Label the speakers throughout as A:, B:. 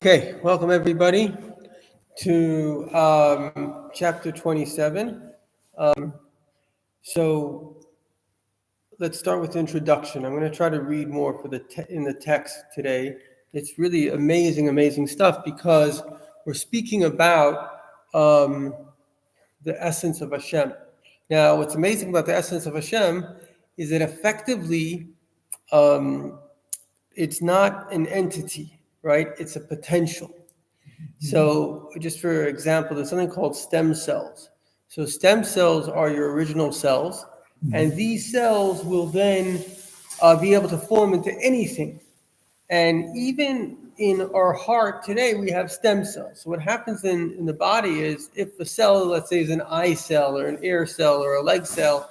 A: Okay, welcome everybody to chapter 27. So let's start with the introduction. I'm going to try to read more for in the text today. It's really amazing stuff because we're speaking about the essence of Hashem. Now, what's amazing about the essence of Hashem is that effectively it's not an entity, right? It's a potential. So just for example, there's something called stem cells. So stem cells are your original cells, and these cells will then be able to form into anything. And even in our heart today, we have stem cells. So what happens in the body is if a cell, let's say, is an eye cell or an ear cell or a leg cell,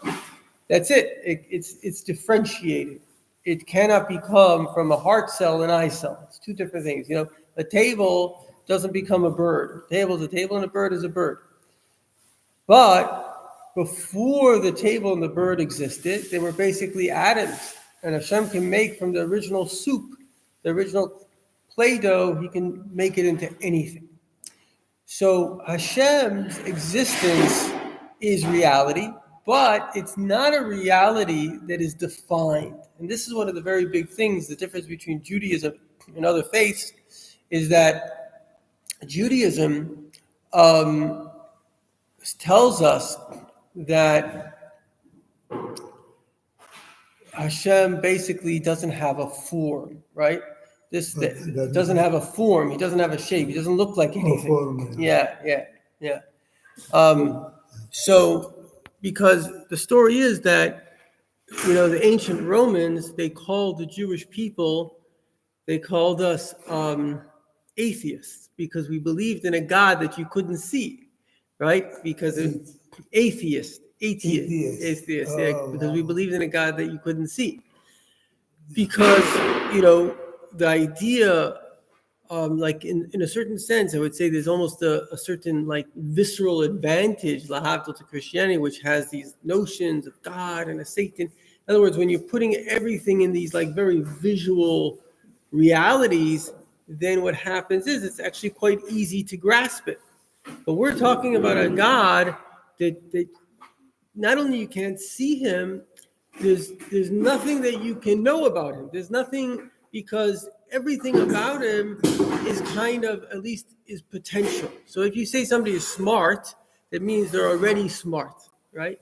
A: that's it. It's differentiated. It cannot become from a heart cell an eye cell. It's two different things. You know, a table doesn't become a bird. A table is a table and a bird is a bird. But before the table and the bird existed, they were basically atoms. And Hashem can make from the original soup, the original Play-Doh, he can make it into anything. So Hashem's existence is reality, but it's not a reality that is defined. And this is one of the very big things, the difference between Judaism and other faiths, is that Judaism tells us that Hashem basically doesn't have a form, right? This doesn't have a form. He doesn't have a shape. He doesn't look like anything. Yeah. So, because the story is that, the ancient Romans, they called the Jewish people, they called us atheists because we believed in a God that you couldn't see, right? Because it's atheist, because we believed in a God that you couldn't see. Because, the idea, like in a certain sense, I would say there's almost a certain like visceral advantage, lahavdil, to Christianity, which has these notions of God and a Satan. In other words, when you're putting everything in these like very visual realities, then what happens is it's actually quite easy to grasp it. But we're talking about a God that not only you can't see him, there's nothing that you can know about him. There's nothing, because everything about him is kind of, at least is potential. So if you say somebody is smart, that means they're already smart, right?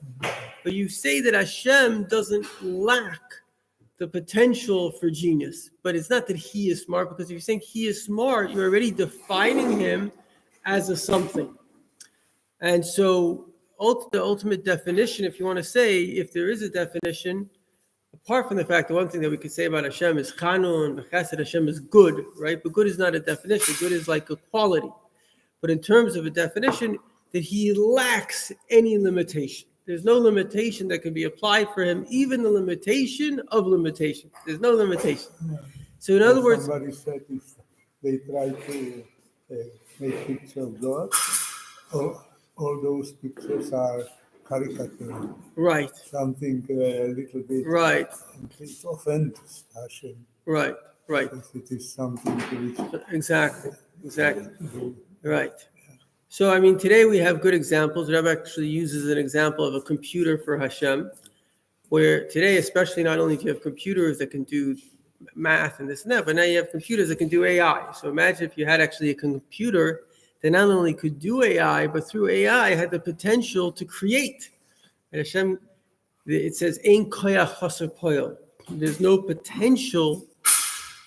A: But you say that Hashem doesn't lack the potential for genius, but it's not that he is smart, because if you're saying he is smart, you're already defining him as a something. And so the ultimate definition, if you want to say, if there is a definition, apart from the fact that one thing that we could say about Hashem is chanun, chesed, Hashem is good, right? But good is not a definition. Good is like a quality. But in terms of a definition, that he lacks any limitation. There's no limitation that can be applied for him, even the limitation of limitation. There's no limitation. So in other words,
B: somebody said if they try to make pictures of God, all those pictures are caricature.
A: Right.
B: Something a little bit.
A: Right.
B: It offends Hashem.
A: Right.
B: Because it is something which.
A: Exactly. Right. So, today we have good examples. Rabbi actually uses an example of a computer for Hashem, where today, especially, not only do you have computers that can do math and this and that, but now you have computers that can do AI. So imagine if you had actually a computer that not only could do AI, but through AI had the potential to create. And Hashem, it says, Ein koyach chaser poel. There's no potential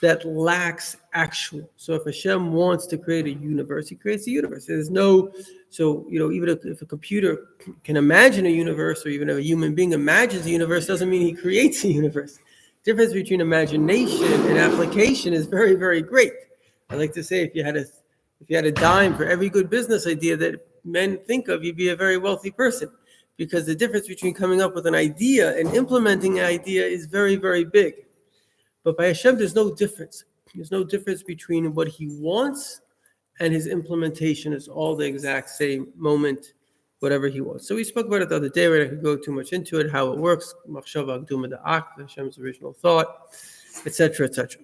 A: that lacks actual. So if Hashem wants to create a universe, he creates a universe. There's no, so, even if a computer can imagine a universe, or even if a human being imagines a universe, doesn't mean he creates a universe. The difference between imagination and application is very, very great. I like to say, if you had a dime for every good business idea that men think of, you'd be a very wealthy person. Because the difference between coming up with an idea and implementing an idea is very, very big. But by Hashem, there's no difference. There's no difference between what he wants and his implementation. Is all the exact same moment, whatever he wants. So we spoke about it the other day. We're not going to go too much into it, how it works, Machshava Akduma Da'ak, Hashem's original thought, etc., etc.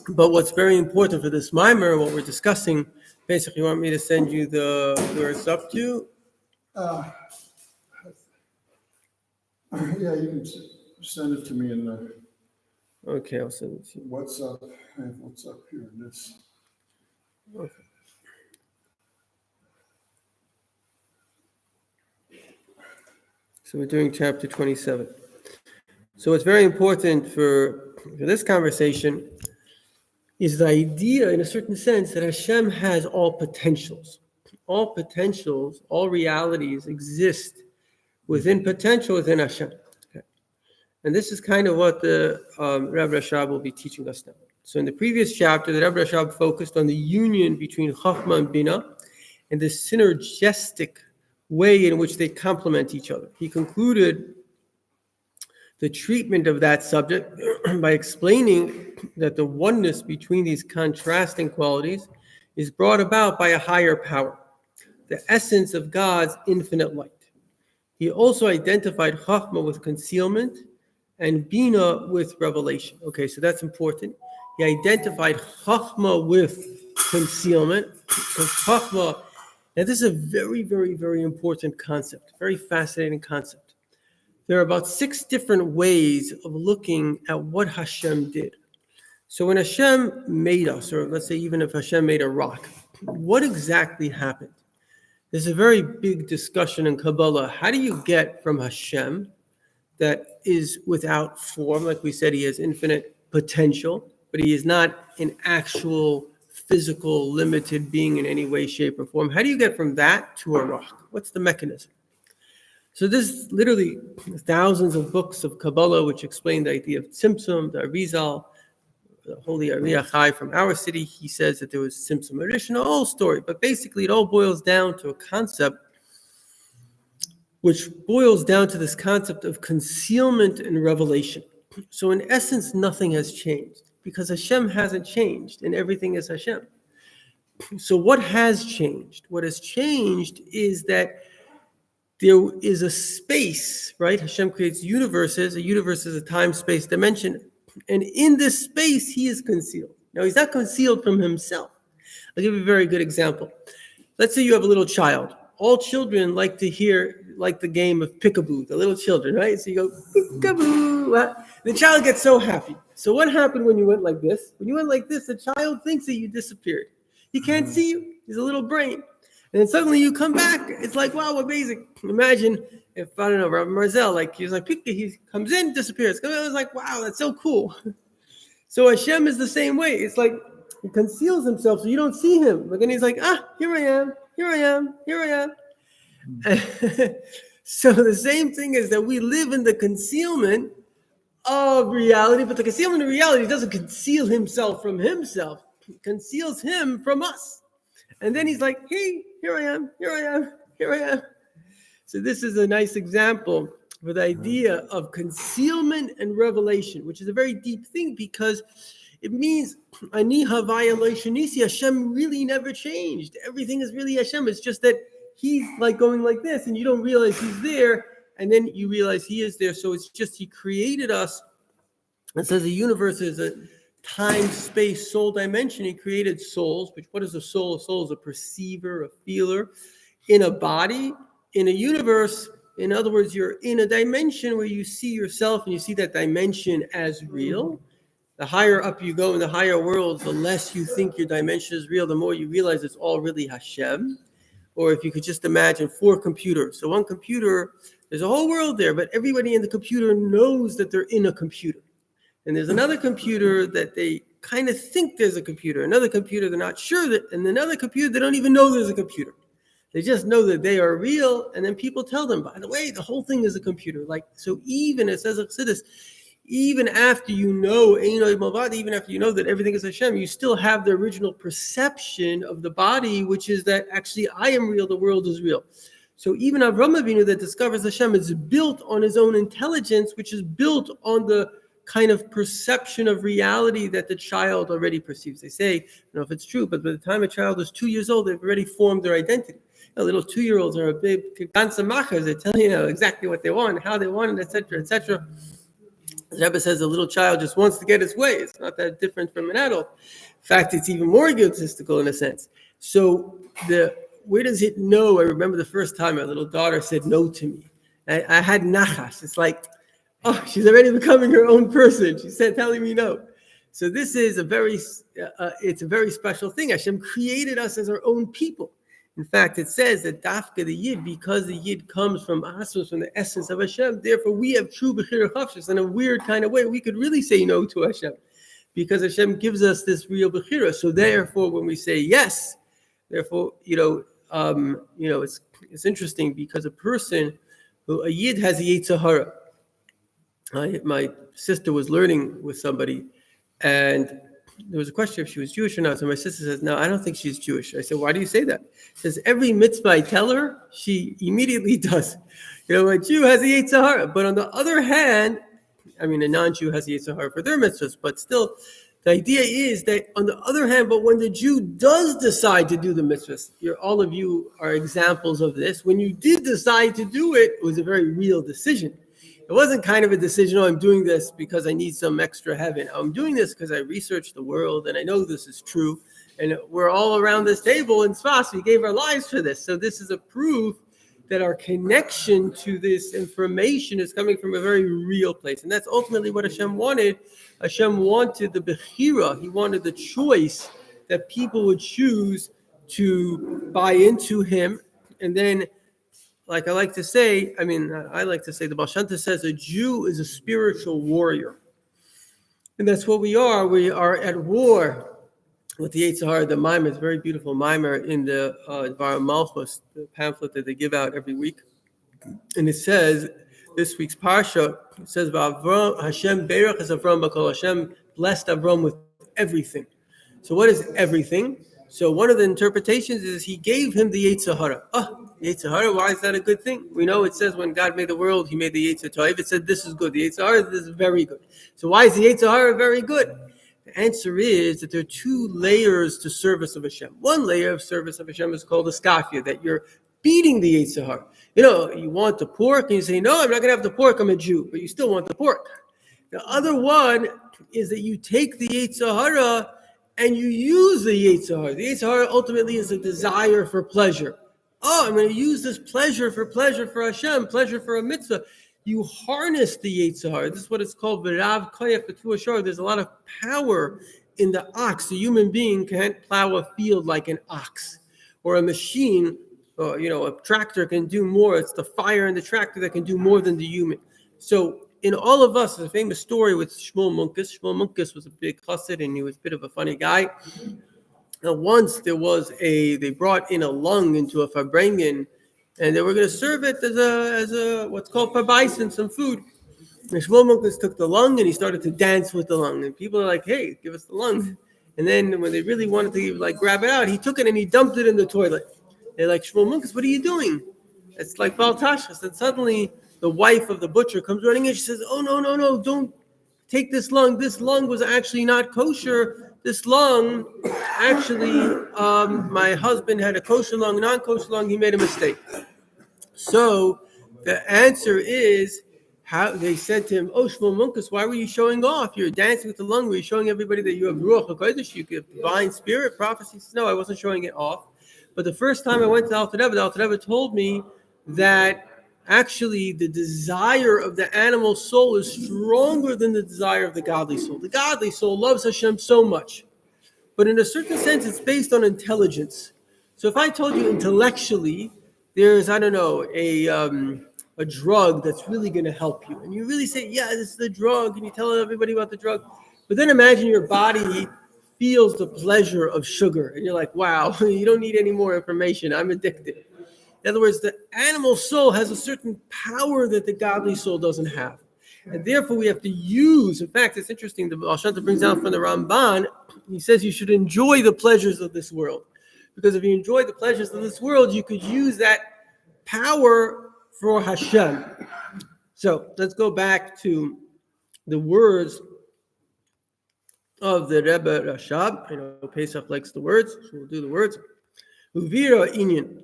A: But what's very important for this mimer, what we're discussing, basically, you want me to send you where it's up to?
C: Uh, Yeah, you can send it to me in the
A: Okay, I'll send it to you.
C: WhatsApp. I have WhatsApp here in this.
A: Okay. So we're doing chapter 27. So what's very important for this conversation is the idea, in a certain sense, that Hashem has all potentials. All potentials, all realities exist within potential within Hashem. Okay. And this is kind of what the Rabbi Rashab will be teaching us now. So in the previous chapter, the Rabbi Rashab focused on the union between Chachma and Bina and the synergistic way in which they complement each other. He concluded the treatment of that subject by explaining that the oneness between these contrasting qualities is brought about by a higher power, the essence of God's infinite light. He also identified Chachma with concealment and Bina with revelation. Okay, so that's important. He identified Chachma with concealment, because Chachma, now this is a very, very, very important concept, very fascinating concept. There are about 6 different ways of looking at what Hashem did. So when Hashem made us, or let's say even if Hashem made a rock, what exactly happened? There's a very big discussion in Kabbalah. How do you get from Hashem, that is without form, like we said, he has infinite potential, but he is not an actual physical limited being in any way, shape, or form. How do you get from that to a rock? What's the mechanism? So there's literally thousands of books of Kabbalah which explain the idea of Tzimtzum, the Arizal, the holy Ari Achai from our city. He says that there was Tzimtzum Rishon, a whole story. But basically it all boils down to a concept which boils down to this concept of concealment and revelation. So in essence, nothing has changed because Hashem hasn't changed and everything is Hashem. So what has changed? What has changed is that there is a space, right? Hashem creates universes. A universe is a time-space dimension. And in this space, he is concealed. Now, he's not concealed from himself. I'll give you a very good example. Let's say you have a little child. All children like to hear, like the game of peekaboo, the little children, right? So you go, peekaboo. The child gets so happy. So what happened when you went like this? When you went like this, the child thinks that you disappeared. He can't see you. He's a little brain. And then suddenly you come back. It's like, wow, amazing. Imagine if, I don't know, Rabbi Marzel, like he was like, he comes in, disappears. It was like, wow, that's so cool. So Hashem is the same way. It's like he conceals himself so you don't see him. But then he's like, here I am, here I am, here I am. So the same thing is that we live in the concealment of reality, but the concealment of reality doesn't conceal himself from himself. It conceals him from us. And then he's like, hey, here I am, here I am, here I am. So this is a nice example for the idea of concealment and revelation, which is a very deep thing because it means Ani Havaya Lo Shanisi, Hashem really never changed. Everything is really Hashem. It's just that he's like going like this and you don't realize he's there. And then you realize he is there. So it's just he created us. It says the universe is a time, space, soul dimension. He created souls, which what is a soul? A soul is a perceiver, a feeler in a body, in a universe. In other words, you're in a dimension where you see yourself and you see that dimension as real. The higher up you go in the higher worlds, the less you think your dimension is real, the more you realize it's all really Hashem. Or if you could just imagine 4 computers. So one computer, there's a whole world there, but everybody in the computer knows that they're in a computer. And there's another computer that they kind of think there's a computer. Another computer, they're not sure that, and another computer, they don't even know there's a computer. They just know that they are real. And then people tell them, by the way, the whole thing is a computer. Like, so even, it says Chassidus, even after you know, even after you know that everything is Hashem, you still have the original perception of the body, which is that actually I am real, the world is real. So even Avraham Avinu that discovers Hashem is built on his own intelligence, which is built on the kind of perception of reality that the child already perceives. They say, I don't know if it's true, but by the time a child is 2 years old, they've already formed their identity. Little 2-year-olds are a big gansamachas. They tell you exactly what they want, how they want it, etc., etc. The Rebbe says a little child just wants to get its way. It's not that different from an adult. In fact, it's even more egotistical in a sense. So where does it know? I remember the first time my little daughter said no to me. I had nachas. It's like, oh, she's already becoming her own person. She said, telling me no. So this is it's a very special thing. Hashem created us as our own people. In fact, it says that dafka the yid, because the yid comes from asos, from the essence of Hashem, therefore we have true bechira chafshus. In a weird kind of way, we could really say no to Hashem, because Hashem gives us this real bechira. So therefore, when we say yes, therefore, it's interesting, because a yid has a yetzer hara. My sister was learning with somebody, and there was a question if she was Jewish or not. So my sister says, no, I don't think she's Jewish. I said, why do you say that? She says, every mitzvah I tell her, she immediately does. A Jew has a yetzer hara. But on the other hand, a non-Jew has a yetzer hara for their mitzvahs. But still, the idea is that on the other hand, but when the Jew does decide to do the mitzvahs, all of you are examples of this. When you did decide to do it, it was a very real decision. It wasn't kind of a decision, I'm doing this because I need some extra heaven. I'm doing this because I researched the world and I know this is true. And we're all around this table in Sfas. We gave our lives for this. So this is a proof that our connection to this information is coming from a very real place. And that's ultimately what Hashem wanted. Hashem wanted the bechira. He wanted the choice that people would choose to buy into him. And then, like I like to say, the Baal Shem Tov says a Jew is a spiritual warrior. And that's what we are. We are at war with the Yetzer Hara. The Maimer is a very beautiful Maimer in the Dvar Malchus, the pamphlet that they give out every week. And it says, this week's Parsha, it says, Hashem Berach es Avram Bakol. Hashem blessed Avram with everything. So what is everything? So one of the interpretations is he gave him the Yetzer Hara. Yetzer Hara, why is that a good thing? We know it says when God made the world, he made the Yetzer Tov. It said this is good. The Yetzer Hara, this is very good. So why is the Yetzer Hara very good? The answer is that there are two layers to service of Hashem. One layer of service of Hashem is called the skafia, that you're beating the Yetzer Hara. You want the pork, and you say, no, I'm not going to have the pork, I'm a Jew. But you still want the pork. The other one is that you take the Yetzer Hara and you use the Yetzer Hara. The Yetzer Hara ultimately is a desire for pleasure. I'm going to use this pleasure for Hashem, pleasure for a mitzvah. You harness the Yetzer Hara. This is what it's called. There's a lot of power in the ox. A human being can't plow a field like an ox. Or a machine, a tractor can do more. It's the fire in the tractor that can do more than the human. So in all of us, there's a famous story with Shmuel Munkus. Shmuel Munkus was a big chassid, and he was a bit of a funny guy. Now, once they brought in a lung into a farbrengen, and they were going to serve it as a what's called pabais, some food. And Shmuel Munkus took the lung and he started to dance with the lung. And people are like, hey, give us the lung. And then when they really wanted to grab it out, he took it and he dumped it in the toilet. They're like, Shmuel Munkus, what are you doing? It's like Baal Tashchas. And suddenly the wife of the butcher comes running in. She says, oh, no, don't take this lung. This lung was actually not kosher. This lung, actually, my husband had a kosher lung, non-kosher lung. He made a mistake. So the answer is, how they said to him, oh, Shmuel Munkus, why were you showing off? You're dancing with the lung. Were you showing everybody that you have Ruach HaKodesh, you have divine spirit, prophecy? He says, no, I wasn't showing it off. But the first time I went to the Alter Rebbe told me that actually the desire of the animal soul is stronger than the desire of the godly soul. The godly soul loves Hashem so much. But in a certain sense, it's based on intelligence. So if I told you intellectually, there's, a drug that's really going to help you. And you really say, yeah, this is the drug. And you tell everybody about the drug. But then imagine your body feels the pleasure of sugar. And you're like, wow, you don't need any more information. I'm addicted. In other words, the animal soul has a certain power that the godly soul doesn't have. And therefore, we have to use, in fact, it's interesting, the Baal Shem Tov brings out from the Ramban, he says you should enjoy the pleasures of this world. Because if you enjoy the pleasures of this world, you could use that power for Hashem. So let's go back to the words of the Rebbe Rashab. I know Pesach likes the words, so we'll do the words. Uvira inyan.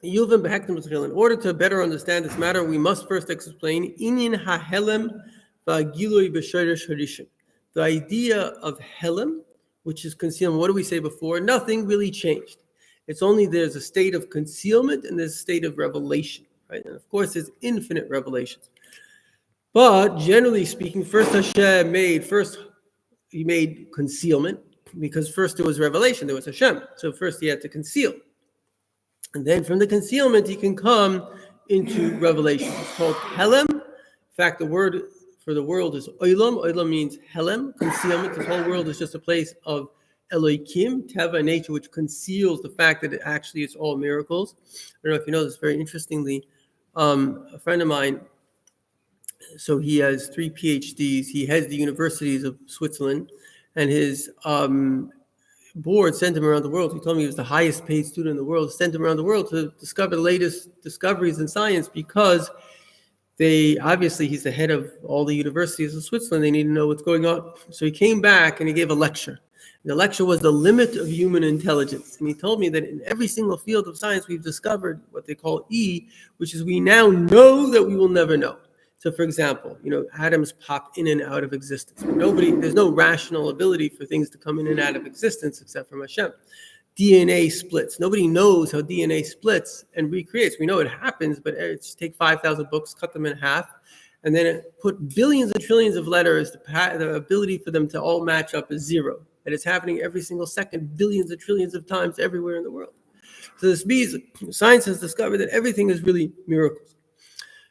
A: In order to better understand this matter, we must first explain inyan hahelem v'agilui b'shorish harishon. The idea of helem, which is concealment, what did we say before? Nothing really changed. It's only there's a state of concealment and there's a state of revelation, right? And of course, there's infinite revelations. But generally speaking, he made concealment, because first there was revelation, there was Hashem. So first he had to conceal. And then from the concealment, he can come into revelation. It's called helem. In fact, the word for the world is olam. Olam means helem, concealment. This whole world is just a place of Elohim, Teva, nature, which conceals the fact that it's all miracles. I don't know if you know this, very interestingly. A friend of mine, so he has 3 PhDs. He heads the universities of Switzerland, and his board sent him around the world. He told me he was the highest paid student in the world, sent him around the world to discover the latest discoveries in science, because he's the head of all the universities of Switzerland. They need to know what's going on. So he came back and he gave a lecture. The lecture was the limit of human intelligence. And he told me that in every single field of science, we've discovered what they call E, which is we now know that we will never know. So for example, atoms pop in and out of existence. There's no rational ability for things to come in and out of existence except from Hashem. DNA splits. Nobody knows how DNA splits and recreates. We know it happens, but it's take 5,000 books, cut them in half, and then put billions and trillions of letters. The ability for them to all match up is zero. And it's happening every single second, billions and trillions of times everywhere in the world. So this means science has discovered that everything is really miracles.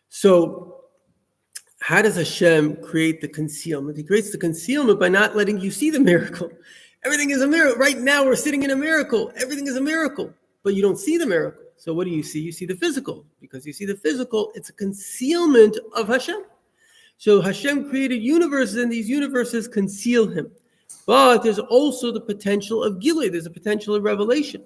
A: So how does Hashem create the concealment? He creates the concealment by not letting you see the miracle. Everything is a miracle. Right now we're sitting in a miracle. Everything is a miracle, but you don't see the miracle. So what do you see? You see the physical. Because you see the physical, it's a concealment of Hashem. So Hashem created universes, and these universes conceal him. But there's also the potential of Gilui. There's a potential of revelation.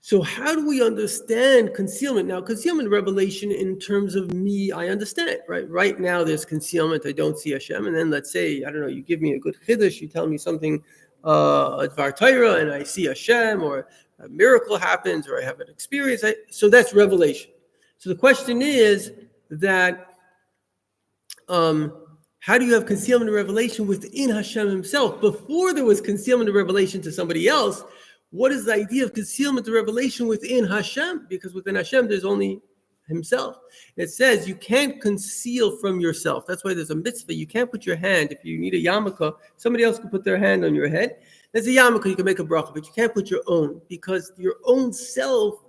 A: So how do we understand concealment? Now, concealment and revelation in terms of me, I understand it, right? Right now, there's concealment. I don't see Hashem. And then let's say, I don't know, you give me a good chiddush, you tell me something, Dvar Torah, and I see Hashem, or a miracle happens, or I have an experience. So that's revelation. So the question is that, how do you have concealment and revelation within Hashem himself? Before there was concealment and revelation to somebody else, what is the idea of concealment and revelation within Hashem? Because within Hashem, there's only himself. And it says you can't conceal from yourself. That's why there's a mitzvah. You can't put your hand, if you need a yarmulke, somebody else can put their hand on your head. There's a yarmulke, you can make a bracha, but you can't put your own, because your own self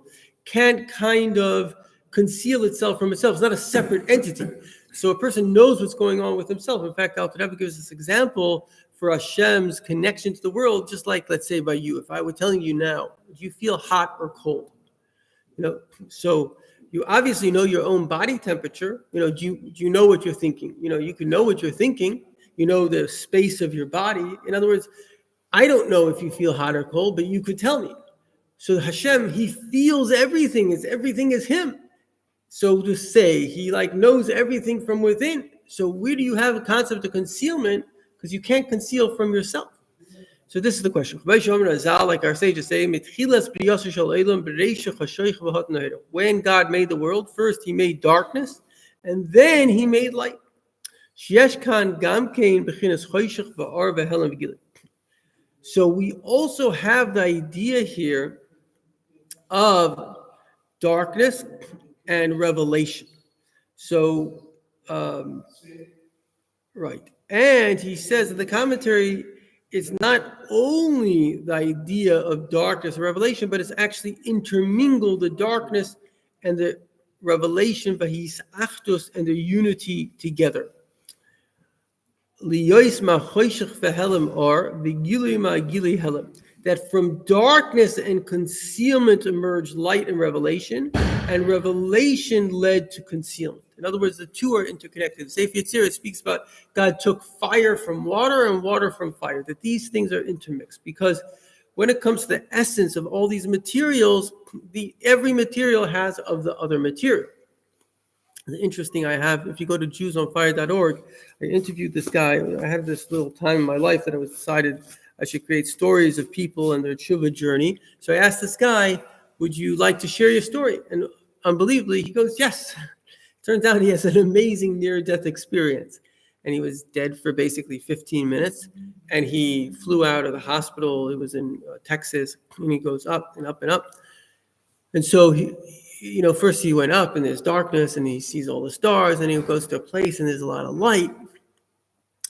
A: can't kind of conceal itself from itself. It's not a separate entity. So a person knows what's going on with himself. In fact, Alter Rebbe gives this example for Hashem's connection to the world, just like, let's say, by you. If I were telling you now, do you feel hot or cold? So you obviously know your own body temperature. Do you know what you're thinking? You can know what you're thinking. You know the space of your body. In other words, I don't know if you feel hot or cold, but you could tell me. So Hashem, he feels everything. Everything is him. So to say, he knows everything from within. So where do you have a concept of concealment? Because you can't conceal from yourself. So this is the question. Like our sages say, when God made the world, first he made darkness, and then he made light. So we also have the idea here of darkness and revelation. So, right. And he says in the commentary, it's not only the idea of darkness and revelation, but it's actually intermingled the darkness and the revelation, v'his achdus, and the unity together. That from darkness and concealment emerged light and revelation led to concealment. In other words, the two are interconnected. Sefer Yetzirah speaks about God took fire from water and water from fire, that these things are intermixed. Because when it comes to the essence of all these materials, every material has of the other material. Interesting, if you go to JewsOnFire.org, I interviewed this guy. I had this little time in my life that I was decided I should create stories of people and their tshuva journey. So I asked this guy, would you like to share your story? And unbelievably, he goes, yes. Turns out he has an amazing near-death experience. and he was dead for basically 15 minutes. And he flew out of the hospital. It was in Texas, and he goes up and up and up. And so first he went up and there's darkness and he sees all the stars, and he goes to a place and there's a lot of light.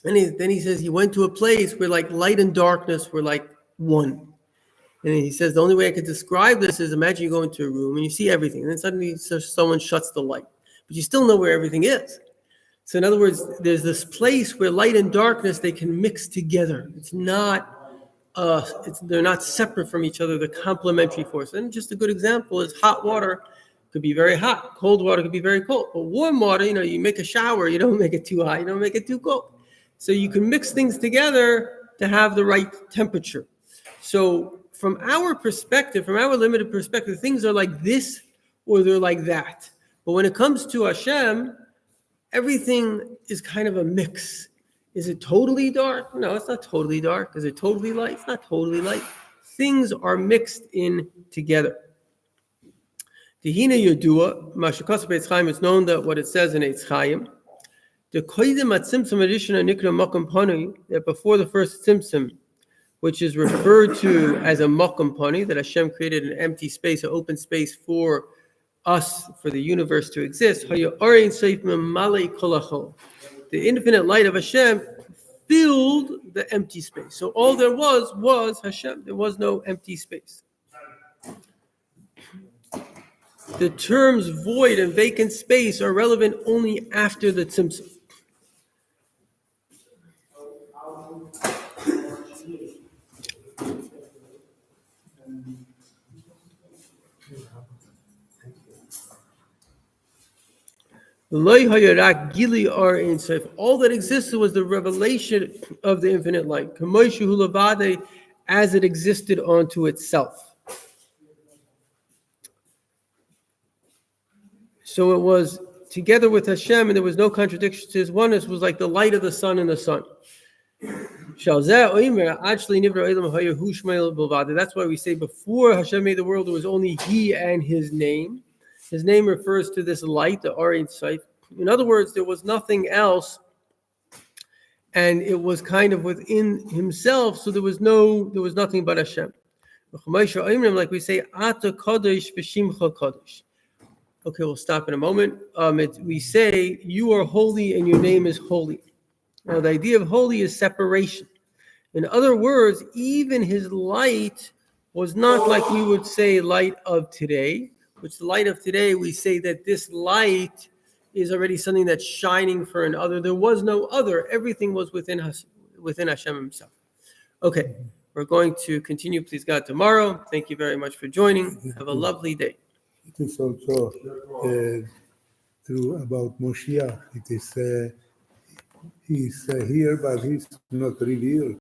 A: And then he says he went to a place where like light and darkness were like one. And he says the only way I could describe this is imagine you go into a room and you see everything, and then suddenly someone shuts the light, but you still know where everything is. So in other words, there's this place where light and darkness, they can mix together. It's not they're not separate from each other. They're complementary force. And just a good example is hot water could be very hot. Cold water could be very cold. But warm water, you make a shower, you don't make it too hot, you don't make it too cold. So you can mix things together to have the right temperature. So from our perspective, from our limited perspective, things are like this or they're like that. But when it comes to Hashem, everything is kind of a mix. Is it totally dark? No, it's not totally dark. Is it totally light? It's not totally light. Things are mixed in together. Tehina Yodua, Mashakasa Beitz Chaim, it's known that what it says in Eitz Chaim, the Koidim at Tzimtzum Adishana Nikra Makam Pani, that before the first Tzimtzum, which is referred to as a Makam Pani, that Hashem created an empty space, an open space for us, for the universe to exist. The infinite light of Hashem filled the empty space. So all there was Hashem. There was no empty space. The terms void and vacant space are relevant only after the Tzimtzum. All that existed was the revelation of the infinite light, as it existed onto itself. So it was together with Hashem, and there was no contradiction to his oneness. It was like the light of the sun and the sun. That's why we say before Hashem made the world, it was only He and His name. His name refers to this light, the Ein Sof. In other words, there was nothing else, and it was kind of within Himself. So there was nothing but Hashem. Like we say, Ata Kadosh v'Shimcha Kadosh. Okay, we'll stop in a moment. We say, you are holy and your name is holy. Now, the idea of holy is separation. In other words, even His light was not like we would say light of today, which the light of today, we say that this light is already something that's shining for another. There was no other. Everything was within Hashem Himself. Okay, we're going to continue, please God, tomorrow. Thank you very much for joining. Have a lovely day.
B: It is also true about Moshiach. It is he's here, but he's not revealed.